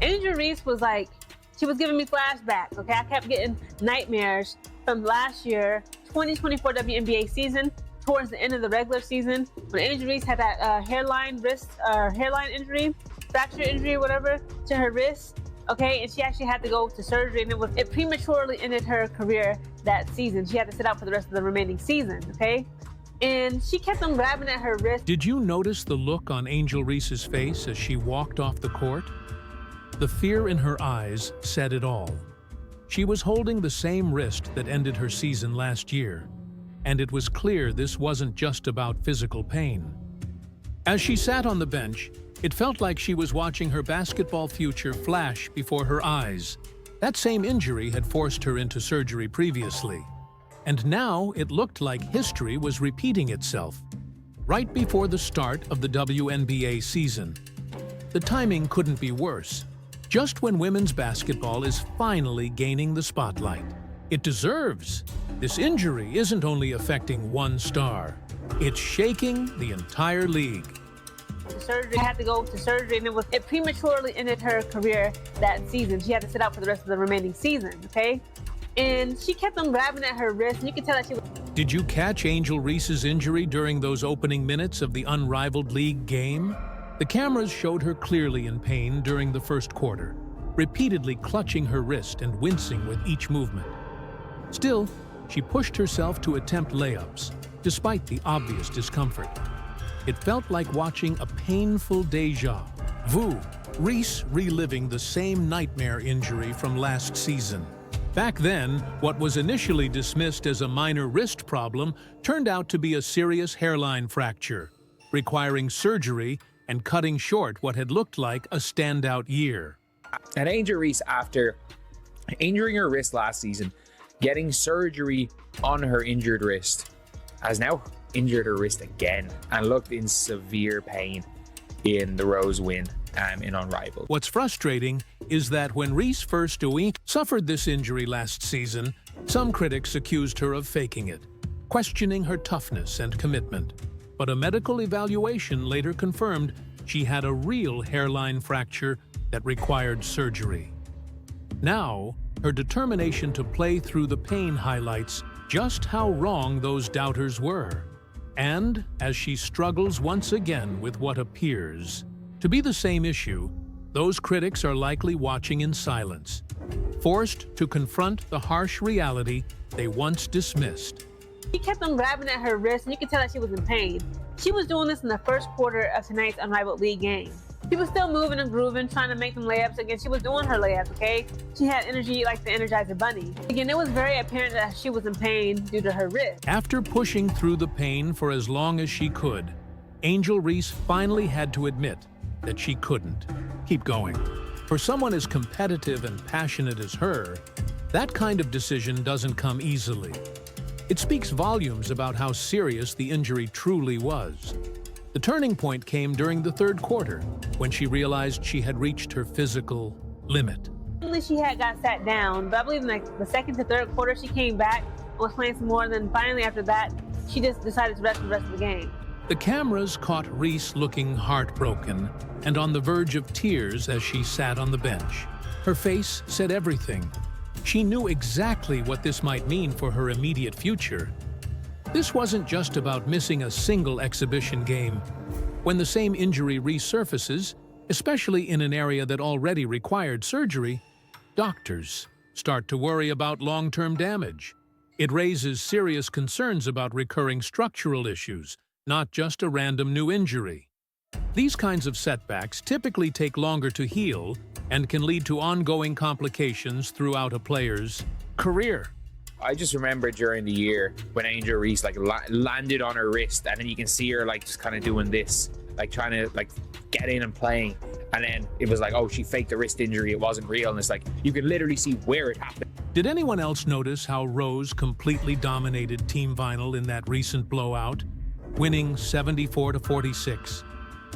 Angel Reese was like, she was giving me flashbacks, okay? I kept getting nightmares from last year, 2024 WNBA season, towards the end of the regular season, when Angel Reese had that hairline injury, fracture injury, whatever, to her wrist, okay? And she actually had to go to surgery, and it prematurely ended her career that season. She had to sit out for the rest of the remaining season, okay? And she kept on grabbing at her wrist. Did you notice the look on Angel Reese's face as she walked off the court? The fear in her eyes said it all. She was holding the same wrist that ended her season last year, and it was clear this wasn't just about physical pain. As she sat on the bench, it felt like she was watching her basketball future flash before her eyes. That same injury had forced her into surgery previously, and now it looked like history was repeating itself. Right before the start of the WNBA season. The timing couldn't be worse, just when women's basketball is finally gaining the spotlight. It deserves. This injury isn't only affecting one star, it's shaking the entire league. She had to go to surgery, and it prematurely ended her career that season. She had to sit out for the rest of the remaining season, okay? And she kept on grabbing at her wrist, and you could tell that she was... Did you catch Angel Reese's injury during those opening minutes of the unrivaled league game? The cameras showed her clearly in pain during the first quarter, repeatedly clutching her wrist and wincing with each movement. Still, she pushed herself to attempt layups, despite the obvious discomfort. It felt like watching a painful déjà vu, Reese reliving the same nightmare injury from last season. Back then, what was initially dismissed as a minor wrist problem turned out to be a serious hairline fracture, requiring surgery and cutting short what had looked like a standout year. And Angel Reese, after injuring her wrist last season, getting surgery on her injured wrist, has now injured her wrist again and looked in severe pain in the Rose win in Unrivaled. What's frustrating is that when Reese first suffered this injury last season, some critics accused her of faking it, questioning her toughness and commitment. But a medical evaluation later confirmed she had a real hairline fracture that required surgery. Now, her determination to play through the pain highlights just how wrong those doubters were. And as she struggles once again with what appears to be the same issue, those critics are likely watching in silence, forced to confront the harsh reality they once dismissed. She kept on grabbing at her wrist, and you could tell that she was in pain. She was doing this in the first quarter of tonight's Unrivaled League game. She was still moving and grooving, trying to make them layups. Again, she was doing her layups, okay? She had energy like the Energizer Bunny. Again, it was very apparent that she was in pain due to her wrist. After pushing through the pain for as long as she could, Angel Reese finally had to admit that she couldn't keep going. For someone as competitive and passionate as her, that kind of decision doesn't come easily. It speaks volumes about how serious the injury truly was. The turning point came during the third quarter, when she realized she had reached her physical limit. She had got sat down, but I believe in like the second to third quarter, she came back and was playing some more, and then finally after that, she just decided to rest the rest of the game. The cameras caught Reese looking heartbroken and on the verge of tears as she sat on the bench. Her face said everything. She knew exactly what this might mean for her immediate future. This wasn't just about missing a single exhibition game. When the same injury resurfaces, especially in an area that already required surgery, doctors start to worry about long-term damage. It raises serious concerns about recurring structural issues, not just a random new injury. These kinds of setbacks typically take longer to heal and can lead to ongoing complications throughout a player's career. I just remember during the year when Angel Reese landed on her wrist, and then you can see her just kind of doing this, trying to get in and playing, and then it was oh, she faked a wrist injury, it wasn't real, and it's you can literally see where it happened. Did anyone else notice how Rose completely dominated Team Vinyl in that recent blowout, winning 74-46?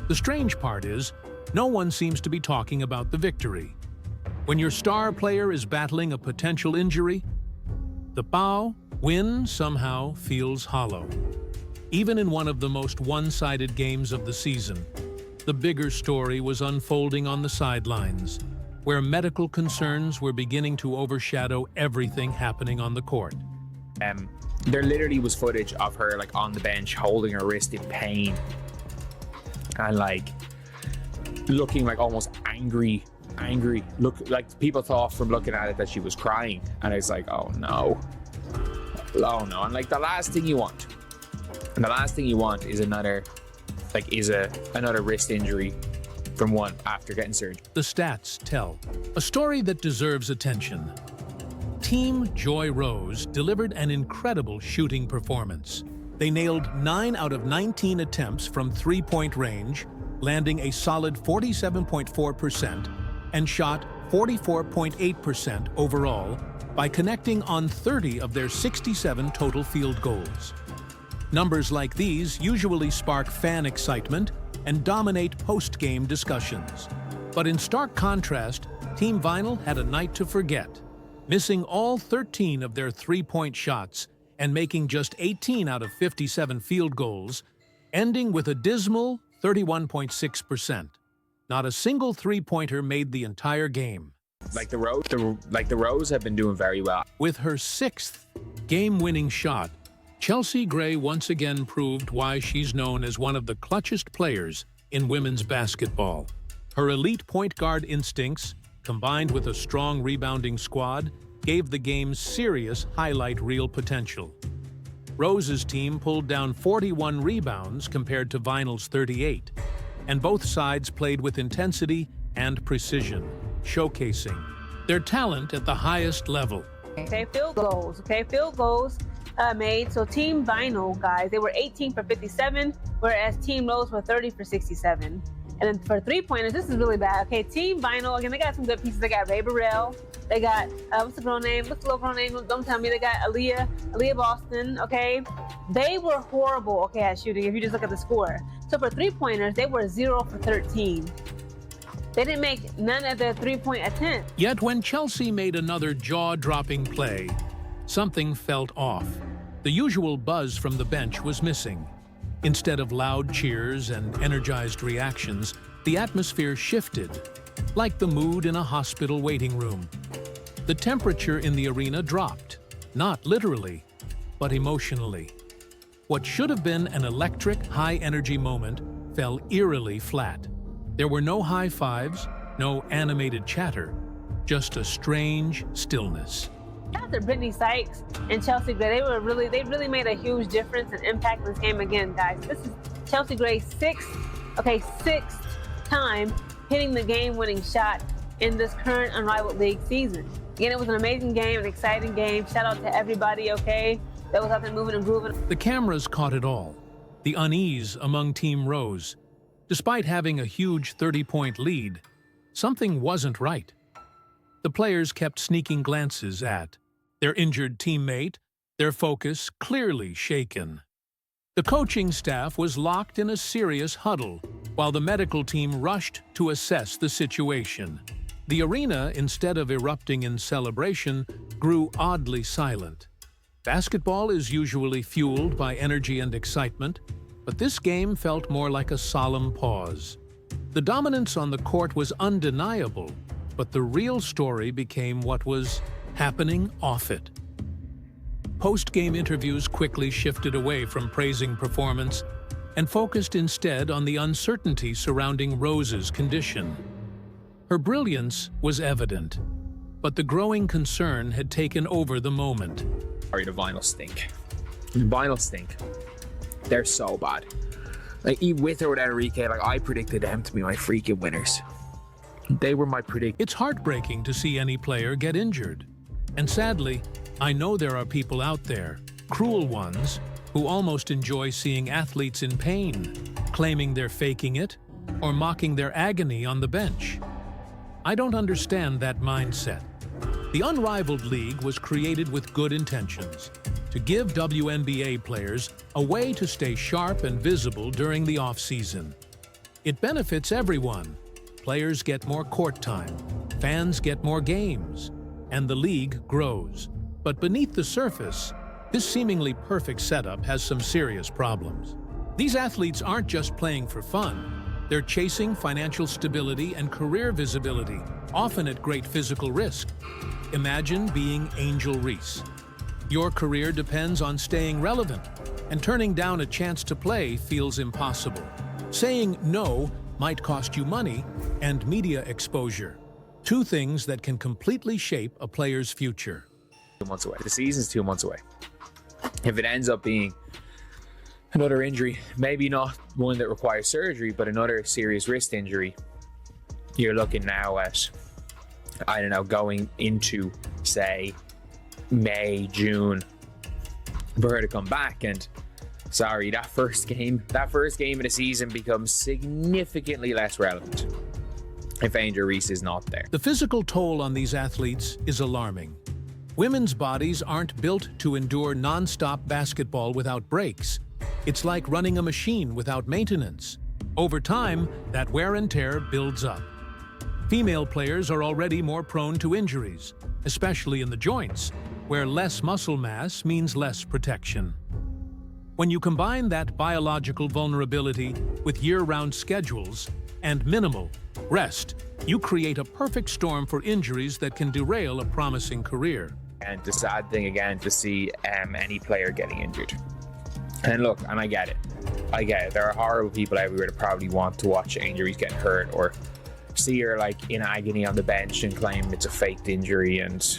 The strange part is, no one seems to be talking about the victory. When your star player is battling a potential injury, the win somehow feels hollow. Even in one of the most one-sided games of the season, the bigger story was unfolding on the sidelines. where medical concerns were beginning to overshadow everything happening on the court. There literally was footage of her like on the bench holding her wrist in pain and like looking like almost angry. Look, like people thought from looking at it that she was crying, and it's like, oh no. And like the last thing you want is another wrist injury from one after getting surgery. The stats tell a story that deserves attention. Team Joy Rose delivered an incredible shooting performance. They nailed 9 out of 19 attempts from three-point range, landing a solid 47.4%, and shot 44.8% overall by connecting on 30 of their 67 total field goals. Numbers like these usually spark fan excitement and dominate post-game discussions. But in stark contrast, Team Vinyl had a night to forget, missing all 13 of their three-point shots and making just 18 out of 57 field goals, ending with a dismal 31.6%. Not a single three-pointer made the entire game. The Rose have been doing very well. With her 6th game-winning shot, Chelsea Gray once again proved why she's known as one of the clutchest players in women's basketball. Her elite point guard instincts, combined with a strong rebounding squad, gave the game serious highlight reel potential. Rose's team pulled down 41 rebounds compared to Vinyl's 38, and both sides played with intensity and precision, showcasing their talent at the highest level. Okay, field goals made. So Team Vinyl, guys, they were 18 for 57, whereas Team Rose were 30 for 67. And then for three-pointers, this is really bad. Okay, Team Vinyl, again, they got some good pieces. They got Ray Burrell. They got, what's the little girl name? Don't tell me. They got Aaliyah Boston, okay? They were horrible, okay, at shooting, if you just look at the score. So for three-pointers, they were 0 for 13. They didn't make none of their three-point attempts. Yet when Chelsea made another jaw-dropping play, something felt off. The usual buzz from the bench was missing. Instead of loud cheers and energized reactions, the atmosphere shifted, like the mood in a hospital waiting room. The temperature in the arena dropped, not literally, but emotionally. What should have been an electric, high-energy moment fell eerily flat. There were no high fives, no animated chatter, just a strange stillness. Shout out to Brittany Sykes and Chelsea Gray. They really made a huge difference and impact in this game again, guys. This is Chelsea Gray's sixth time hitting the game-winning shot in this current unrivaled league season. Again, it was an amazing game, an exciting game. Shout out to everybody, okay, that was out there moving and grooving. The cameras caught it all. The unease among Team Rose. Despite having a huge 30-point lead, something wasn't right. The players kept sneaking glances at their injured teammate, their focus clearly shaken. The coaching staff was locked in a serious huddle, while the medical team rushed to assess the situation. The arena, instead of erupting in celebration, grew oddly silent. Basketball is usually fueled by energy and excitement, but this game felt more like a solemn pause. The dominance on the court was undeniable, but the real story became what was happening off it. Post-game interviews quickly shifted away from praising performance and focused instead on the uncertainty surrounding Rose's condition. Her brilliance was evident, but the growing concern had taken over the moment. Sorry, the Vinyl stink. The Vinyl stink. They're so bad. Like, even with or without Enrique, like, I predicted them to be my freaking winners. They were my predict. It's heartbreaking to see any player get injured. And sadly, I know there are people out there, cruel ones, who almost enjoy seeing athletes in pain, claiming they're faking it, or mocking their agony on the bench. I don't understand that mindset. The unrivaled league was created with good intentions, to give WNBA players a way to stay sharp and visible during the off-season. It benefits everyone. Players get more court time, fans get more games, and the league grows. But beneath the surface, this seemingly perfect setup has some serious problems. These athletes aren't just playing for fun. They're chasing financial stability and career visibility, often at great physical risk. Imagine being Angel Reese. Your career depends on staying relevant, and turning down a chance to play feels impossible. Saying no might cost you money and media exposure, two things that can completely shape a player's future. 2 months away. The season's 2 months away. If it ends up being another injury, maybe not one that requires surgery, but another serious wrist injury, you're looking now at, I don't know, going into, say, May, June, for her to come back. And sorry, that first game of the season becomes significantly less relevant if Angel Reese is not there. The physical toll on these athletes is alarming. Women's bodies aren't built to endure non-stop basketball without breaks. It's like running a machine without maintenance. Over time, that wear and tear builds up. Female players are already more prone to injuries, especially in the joints, where less muscle mass means less protection. When you combine that biological vulnerability with year-round schedules and minimal rest, you create a perfect storm for injuries that can derail a promising career. And the sad thing again to see any player getting injured. And look, and I get it. There are horrible people everywhere that probably want to watch Angel Reese get hurt or see her like in agony on the bench and claim it's a faked injury, and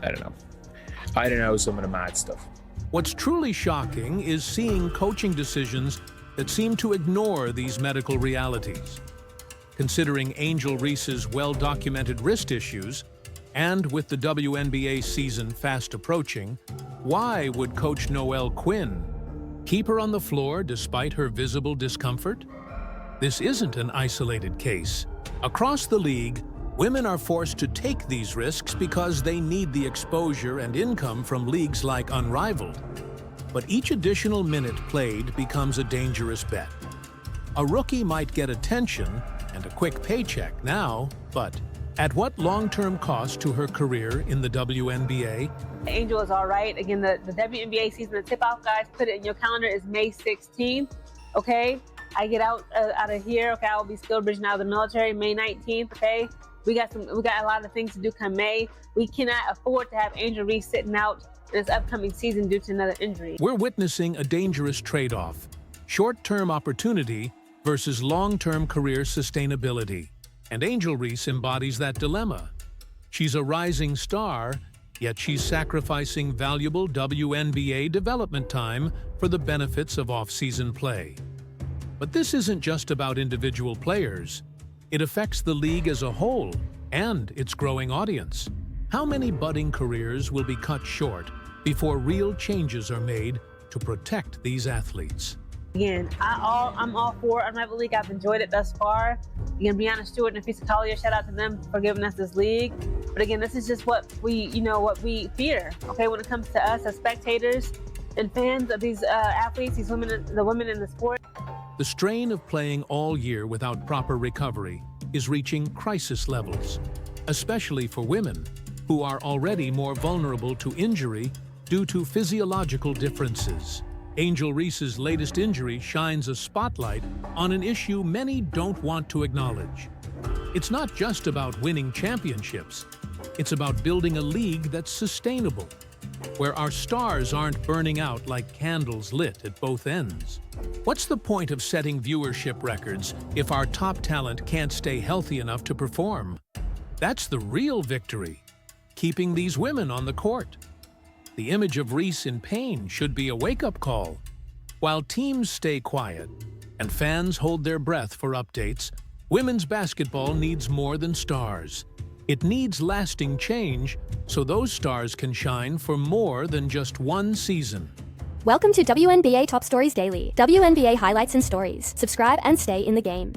I don't know some of the mad stuff. What's truly shocking is seeing coaching decisions that seem to ignore these medical realities. Considering Angel Reese's well-documented wrist issues, and with the WNBA season fast approaching, why would Coach Noelle Quinn keep her on the floor despite her visible discomfort? This isn't an isolated case. Across the league, women are forced to take these risks because they need the exposure and income from leagues like Unrivaled. But each additional minute played becomes a dangerous bet. A rookie might get attention and a quick paycheck now, but at what long-term cost to her career in the WNBA? Angel is all right. Again, the WNBA season, the tip-off, guys, put it in your calendar, is May 16th, okay? I get out of here, okay? I will be skilled bridging out of the military May 19th, okay? We got a lot of things to do come May. We cannot afford to have Angel Reese sitting out this upcoming season due to another injury. We're witnessing a dangerous trade-off: short-term opportunity versus long-term career sustainability. And Angel Reese embodies that dilemma. She's a rising star, yet she's sacrificing valuable WNBA development time for the benefits of off-season play. But this isn't just about individual players. It affects the league as a whole and its growing audience. How many budding careers will be cut short before real changes are made to protect these athletes? Again, I'm all for Unrivaled League. I've enjoyed it thus far. Again, Brianna Stewart and Afisa Collier, shout out to them for giving us this league. But again, this is just what we fear, okay, when it comes to us as spectators and fans of these athletes, these women, the women in the sport. The strain of playing all year without proper recovery is reaching crisis levels, especially for women, who are already more vulnerable to injury due to physiological differences. Angel Reese's latest injury shines a spotlight on an issue many don't want to acknowledge. It's not just about winning championships. It's about building a league that's sustainable, where our stars aren't burning out like candles lit at both ends. What's the point of setting viewership records if our top talent can't stay healthy enough to perform? That's the real victory: keeping these women on the court. The image of Reese in pain should be a wake-up call. While teams stay quiet and fans hold their breath for updates, women's basketball needs more than stars. It needs lasting change so those stars can shine for more than just one season. Welcome to WNBA Top Stories Daily. WNBA highlights and stories. Subscribe and stay in the game.